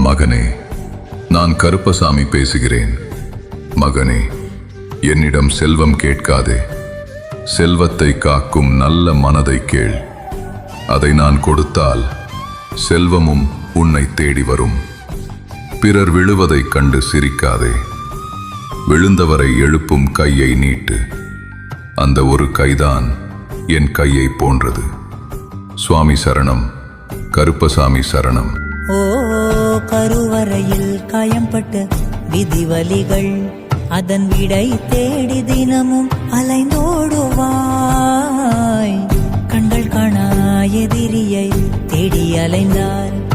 மகனே, நான் கருப்பசாமி பேசுகிறேன். மகனே, என்னிடம் செல்வம் கேட்காதே. செல்வத்தை காக்கும் நல்ல மனதை கேள். அதை நான் கொடுத்தால் செல்வமும் உன்னை தேடி வரும். பிறர் விழுவதைக் கண்டு சிரிக்காதே. விழுந்தவரை எழுப்பும் கையை நீட்டு. அந்த ஒரு கைதான் என் கையை போன்றது. சுவாமி சரணம், கருப்பசாமி சரணம். ஓ கருவறையில் காயம்பட்ட விதிவலிகள், அதன் விடை தேடி தினமும் அலைந்தோடுவாய். கண்கள் காணா எதிரியை தேடி அலைந்தார்.